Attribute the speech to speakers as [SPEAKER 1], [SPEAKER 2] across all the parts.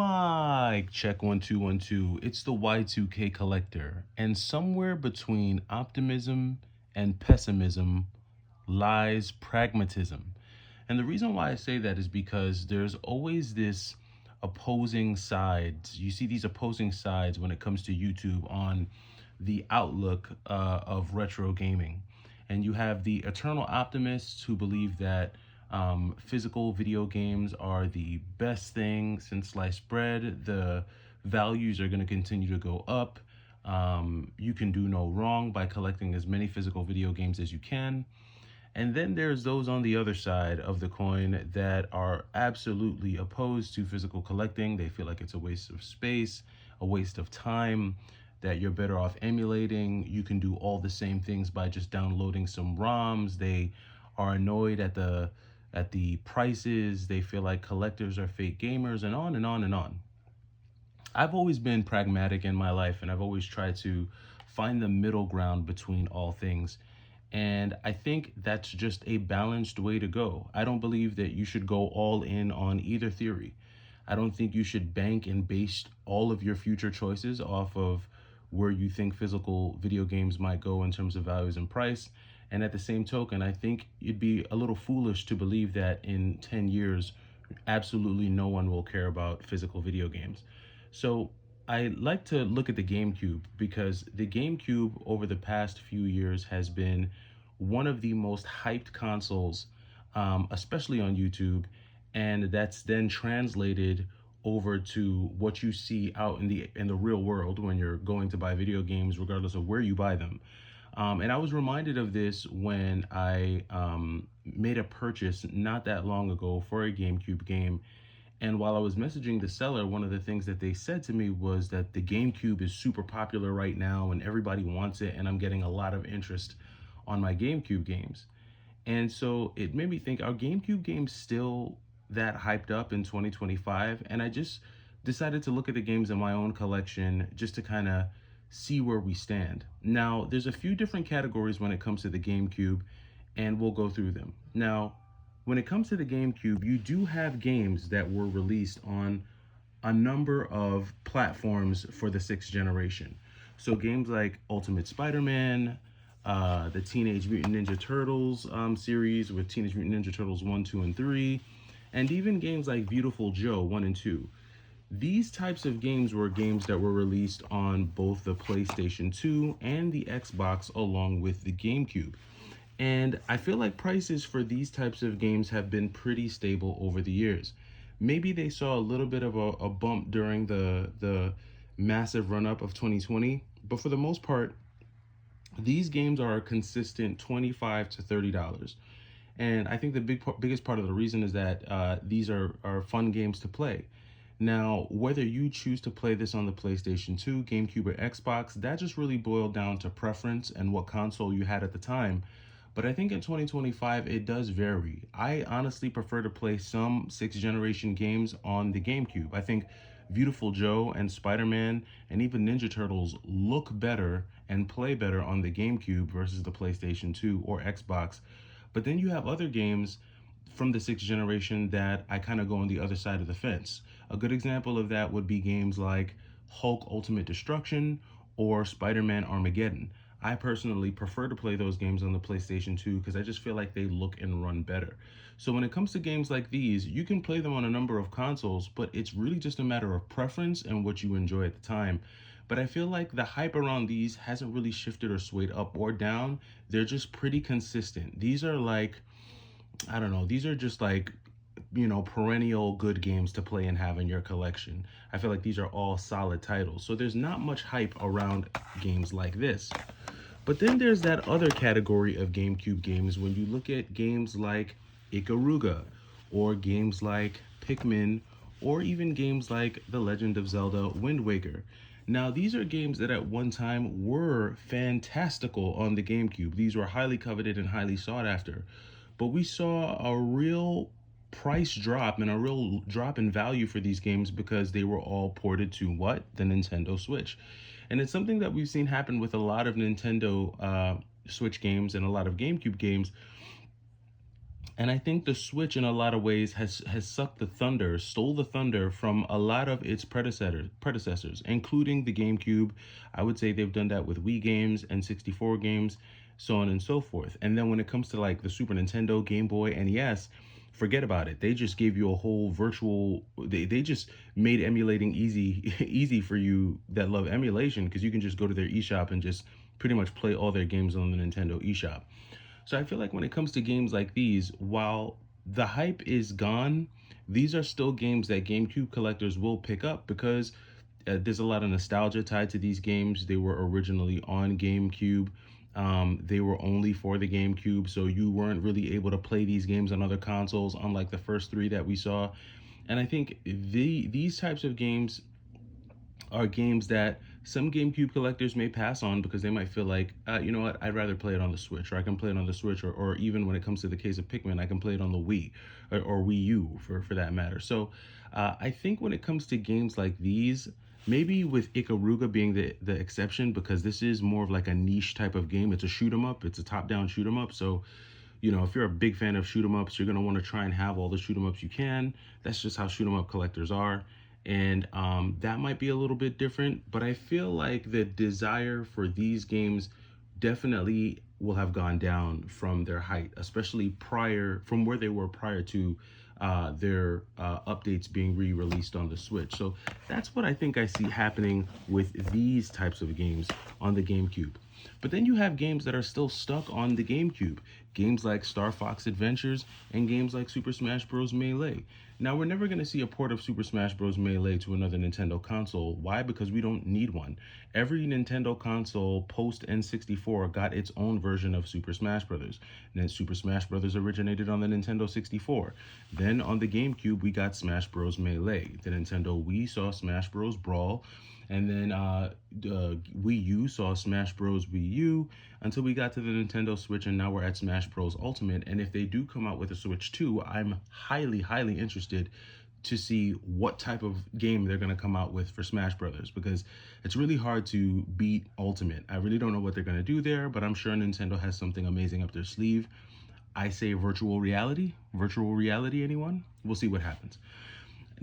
[SPEAKER 1] Mic check 1 2 1 2. It's the Y2K collector, and somewhere between optimism and pessimism lies pragmatism. And the reason why I say that is because there's always this opposing sides. You see these opposing sides when it comes to YouTube on the outlook of retro gaming. And you have the eternal optimists who believe that physical video games are the best thing since sliced bread. The values are going to continue to go up. You can do no wrong by collecting as many physical video games as you can. And then there's those on the other side of the coin that are absolutely opposed to physical collecting. They feel like it's a waste of space, a waste of time, that you're better off emulating. You can do all the same things by just downloading some ROMs. They are annoyed at the prices. They feel like collectors are fake gamers, and on and on and on. I've always been pragmatic in my life, and I've always tried to find the middle ground between all things. And I think that's just a balanced way to go. I don't believe that you should go all in on either theory. I don't think you should bank and base all of your future choices off of where you think physical video games might go in terms of values and price. And at the same token, I think it'd be a little foolish to believe that in 10 years, absolutely no one will care about physical video games. So I like to look at the GameCube because the GameCube over the past few years has been one of the most hyped consoles, especially on YouTube, and that's then translated over to what you see out in the real world when you're going to buy video games, regardless of where you buy them. And I was reminded of this when I made a purchase not that long ago for a GameCube game. And while I was messaging the seller, one of the things that they said to me was that the GameCube is super popular right now and everybody wants it, and I'm getting a lot of interest on my GameCube games. And so it made me think, are GameCube games still that hyped up in 2025? And I just decided to look at the games in my own collection just to kind of see where we stand. Now, there's a few different categories when it comes to the GameCube, and we'll go through them. Now, when it comes to the GameCube, you do have games that were released on a number of platforms for the 6th generation. So games like Ultimate Spider-Man, the Teenage Mutant Ninja Turtles series with Teenage Mutant Ninja Turtles 1, 2, and 3, and even games like Beautiful Joe 1 and 2. These types of games were games that were released on both the PlayStation 2 and the Xbox along with the GameCube. And I feel like prices for these types of games have been pretty stable over the years. Maybe they saw a little bit of a bump during the massive run-up of 2020, but for the most part, these games are a consistent $25 to $30. And I think the biggest part of the reason is that these are fun games to play. Now, whether you choose to play this on the PlayStation 2, GameCube, or Xbox, that just really boiled down to preference and what console you had at the time. But I think in 2025, it does vary. I honestly prefer to play some 6th generation games on the GameCube. I think Beautiful Joe and Spider-Man and even Ninja Turtles look better and play better on the GameCube versus the PlayStation 2 or Xbox. But then you have other games from the 6th generation that I kind of go on the other side of the fence. A good example of that would be games like Hulk Ultimate Destruction or Spider-Man Armageddon. I personally prefer to play those games on the PlayStation 2 because I just feel like they look and run better. So when it comes to games like these, you can play them on a number of consoles, but it's really just a matter of preference and what you enjoy at the time. But I feel like the hype around these hasn't really shifted or swayed up or down. They're just pretty consistent. These are like, I don't know, these are just like, perennial good games to play and have in your collection. I feel like these are all solid titles. So there's not much hype around games like this. But then there's that other category of GameCube games when you look at games like Karuga, or games like Pikmin, or even games like The Legend of Zelda Wind Waker. Now, these are games that at one time were fantastical on the GameCube. These were highly coveted and highly sought after. But we saw a real price drop and a real drop in value for these games because they were all ported to what? The Nintendo Switch. And it's something that we've seen happen with a lot of Nintendo Switch games and a lot of GameCube games. And I think the Switch, in a lot of ways, has sucked the thunder, stole the thunder from a lot of its predecessors, including the GameCube. I would say they've done that with Wii games and 64 games, so on and so forth. And then when it comes to like the Super Nintendo, Game Boy, NES, forget about it. They just gave you a whole virtual. They just made emulating easy easy for you that love emulation, because you can just go to their eShop and just pretty much play all their games on the Nintendo eShop. So I feel like when it comes to games like these, while the hype is gone, these are still games that GameCube collectors will pick up, because there's a lot of nostalgia tied to these games. They were originally on GameCube. They were only for the GameCube, so you weren't really able to play these games on other consoles, unlike the first three that we saw. And I think these types of games are games that some GameCube collectors may pass on, because they might feel like, you know what, I'd rather play it on the Switch, or I can play it on the Switch, or even when it comes to the case of Pikmin, I can play it on the Wii, or Wii U for that matter. So I think when it comes to games like these, maybe with Ikaruga being the exception, because this is more of like a niche type of game. It's a shoot 'em up, it's a top down shoot 'em up. So if you're a big fan of shoot 'em ups, you're gonna want to try and have all the shoot 'em ups you can. That's just how shoot 'em up collectors are. And that might be a little bit different, but I feel like the desire for these games definitely will have gone down from their height, especially prior from where they were prior to their updates being re-released on the Switch. So that's what I think I see happening with these types of games on the GameCube. But then you have games that are still stuck on the GameCube. Games like Star Fox Adventures and games like Super Smash Bros. Melee. Now, we're never going to see a port of Super Smash Bros. Melee to another Nintendo console. Why? Because we don't need one. Every Nintendo console post N64 got its own version of Super Smash Bros. And then Super Smash Bros. Originated on the Nintendo 64. Then on the GameCube, we got Smash Bros. Melee. The Nintendo Wii saw Smash Bros. Brawl. And then Wii U saw Smash Bros. Wii U, until we got to the Nintendo Switch, and now we're at Smash Bros. Ultimate. And if they do come out with a Switch 2, I'm highly, highly interested to see what type of game they're going to come out with for Smash Brothers, because it's really hard to beat Ultimate. I really don't know what they're going to do there, but I'm sure Nintendo has something amazing up their sleeve. I say virtual reality. Virtual reality, anyone? We'll see what happens.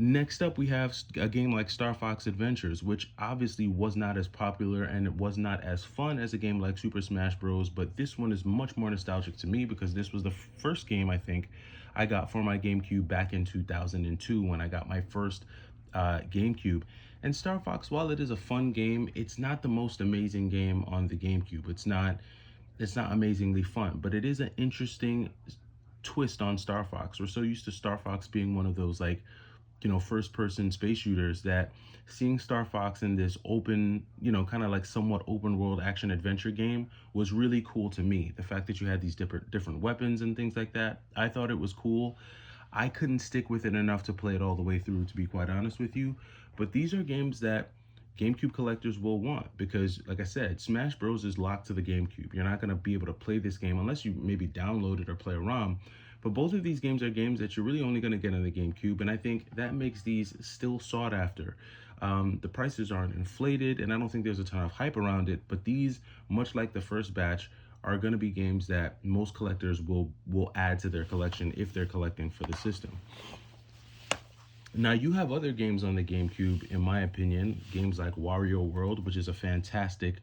[SPEAKER 1] Next up, we have a game like Star Fox Adventures, which obviously was not as popular and it was not as fun as a game like Super Smash Bros. But this one is much more nostalgic to me, because this was the first game I think I got for my GameCube back in 2002, when I got my first GameCube. And Star Fox, while it is a fun game, it's not the most amazing game on the GameCube. It's not amazingly fun, but it is an interesting twist on Star Fox. We're so used to Star Fox being one of those like first person space shooters, that seeing Star Fox in this open, kind of like somewhat open world action adventure game was really cool to me. The fact that you had these different weapons and things like that, I thought it was cool. I couldn't stick with it enough to play it all the way through, to be quite honest with you. But these are games that GameCube collectors will want, because like I said, Smash Bros is locked to the GameCube. You're not going to be able to play this game unless you maybe download it or play a ROM. But both of these games are games that you're really only going to get on the GameCube, and I think that makes these still sought after. The prices aren't inflated, and I don't think there's a ton of hype around it, but these, much like the first batch, are going to be games that most collectors will add to their collection if they're collecting for the system. Now, you have other games on the GameCube, in my opinion, games like Wario World, which is a fantastic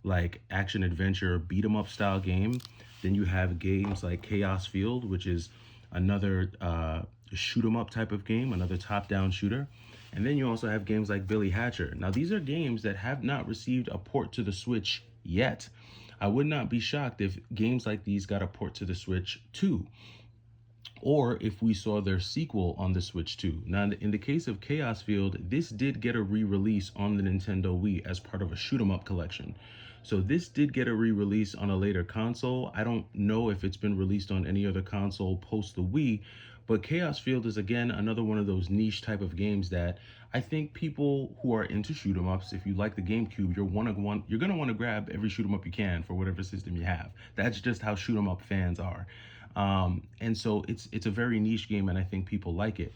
[SPEAKER 1] like action adventure beat 'em up style game. Then you have games like Chaos Field, which is another shoot 'em up type of game, another top down shooter. And then you also have games like Billy Hatcher. Now, these are games that have not received a port to the Switch yet. I would not be shocked if games like these got a port to the Switch too, or if we saw their sequel on the Switch too. Now, in the case of Chaos Field, this did get a re-release on the Nintendo Wii as part of a shoot 'em up collection. So this did get a re-release on a later console. I don't know if it's been released on any other console post the Wii, but Chaos Field is again another one of those niche type of games that I think people who are into shoot 'em ups, if you like the GameCube, you're gonna want to grab every shoot 'em up you can for whatever system you have. That's just how shoot 'em up fans are. And so it's a very niche game, and I think people like it.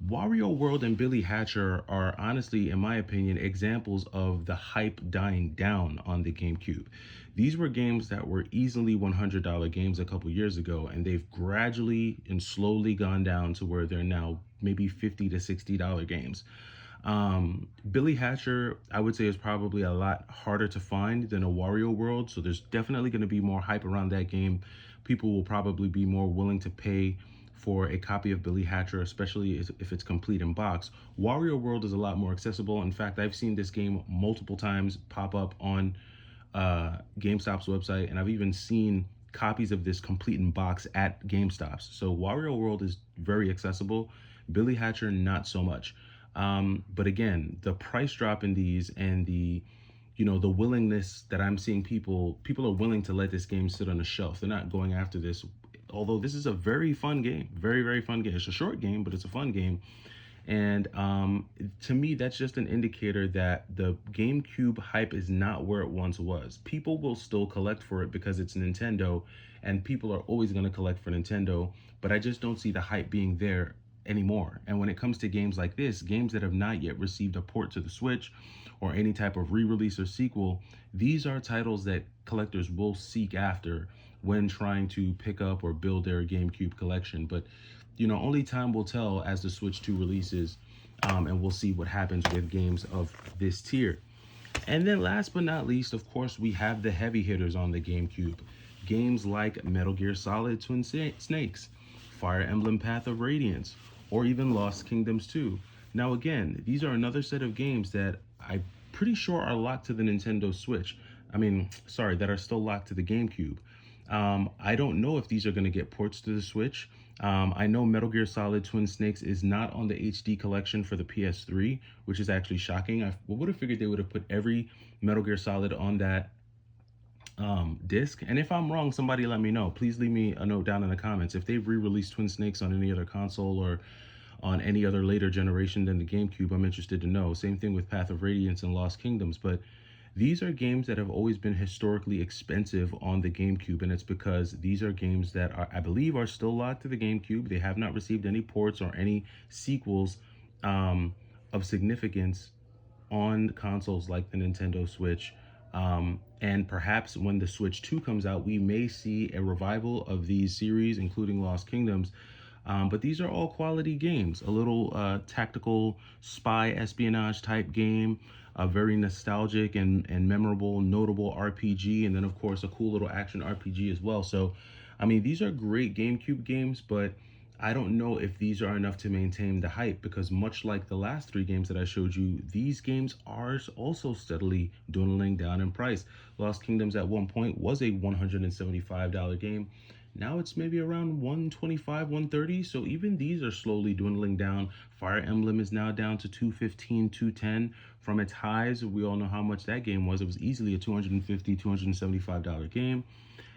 [SPEAKER 1] Wario World and Billy Hatcher are honestly, in my opinion, examples of the hype dying down on the GameCube. These were games that were easily $100 games a couple years ago, and they've gradually and slowly gone down to where they're now maybe $50 to $60 games. Billy Hatcher, I would say, is probably a lot harder to find than a Wario World, so there's definitely going to be more hype around that game. People will probably be more willing to pay for a copy of Billy Hatcher, especially if it's complete in box. Wario World is a lot more accessible. In fact, I've seen this game multiple times pop up on GameStop's website, and I've even seen copies of this complete in box at GameStop's. So Wario World is very accessible. Billy Hatcher, not so much. But again, the price drop in these and the willingness that I'm seeing people are willing to let this game sit on a shelf. They're not going after this, although this is a very fun game, very, very fun game. It's a short game, but it's a fun game. And to me, that's just an indicator that the GameCube hype is not where it once was. People will still collect for it because it's Nintendo, and people are always going to collect for Nintendo, but I just don't see the hype being there anymore. And when it comes to games like this, games that have not yet received a port to the Switch or any type of re-release or sequel, these are titles that collectors will seek after when trying to pick up or build their GameCube collection. But only time will tell as the Switch 2 releases, and we'll see what happens with games of this tier. And then last but not least, of course, we have the heavy hitters on the GameCube. Games like Metal Gear Solid Twin Snakes, Fire Emblem Path of Radiance, or even Lost Kingdoms 2. Now again, these are another set of games that I'm pretty sure are locked to the Nintendo Switch. That are still locked to the GameCube. I don't know if these are going to get ports to the Switch. I know Metal Gear Solid Twin Snakes is not on the HD collection for the PS3, which is actually shocking. I would have figured they would have put every Metal Gear Solid on that disc. And if I'm wrong, somebody let me know. Please leave me a note down in the comments. If they've re-released Twin Snakes on any other console or on any other later generation than the GameCube, I'm interested to know. Same thing with Path of Radiance and Lost Kingdoms. But these are games that have always been historically expensive on the GameCube, and it's because these are games that I believe are still locked to the GameCube. They have not received any ports or any sequels of significance on consoles like the Nintendo Switch. And perhaps when the Switch 2 comes out, we may see a revival of these series, including Lost Kingdoms. But these are all quality games. A little tactical spy espionage type game, a very nostalgic and memorable, notable RPG, and then of course a cool little action RPG as well. So, these are great GameCube games, but I don't know if these are enough to maintain the hype, because much like the last three games that I showed you, these games are also steadily dwindling down in price. Lost Kingdoms at one point was a $175 game. Now it's maybe around $125, $130. So even these are slowly dwindling down. Fire Emblem is now down to $215, $210 from its highs. We all know how much that game was. It was easily a $250, $275 game.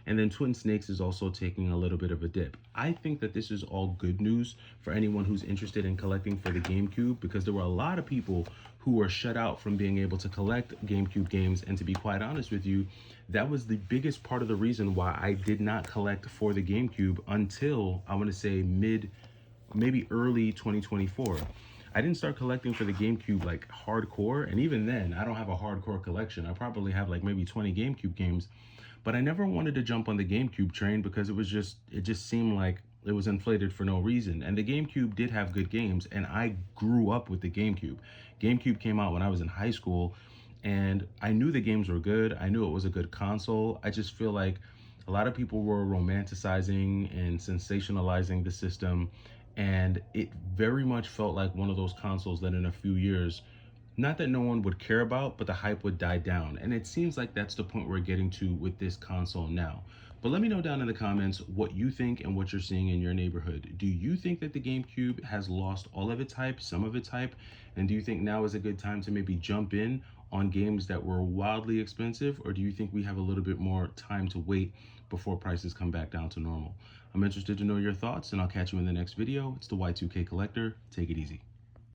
[SPEAKER 1] And then Twin Snakes is also taking a little bit of a dip. I think that this is all good news for anyone who's interested in collecting for the GameCube, because there were a lot of people who were shut out from being able to collect GameCube games. And to be quite honest with you, that was the biggest part of the reason why I did not collect for the GameCube until, I want to say, maybe early 2024. I didn't start collecting for the GameCube like hardcore, and even then, I don't have a hardcore collection. I probably have like maybe 20 GameCube games, but I never wanted to jump on the GameCube train because it just seemed like it was inflated for no reason. And the GameCube did have good games, and I grew up with the GameCube. GameCube came out when I was in high school, and I knew the games were good. I knew it was a good console. I just feel like a lot of people were romanticizing and sensationalizing the system, and it very much felt like one of those consoles that in a few years, not that no one would care about, but the hype would die down. And it seems like that's the point we're getting to with this console now. But let me know down in the comments what you think and what you're seeing in your neighborhood. Do you think that the GameCube has lost all of its hype, some of its hype? And do you think now is a good time to maybe jump in on games that were wildly expensive? Or do you think we have a little bit more time to wait before prices come back down to normal? I'm interested to know your thoughts, and I'll catch you in the next video. It's the Y2K Collector. Take it easy.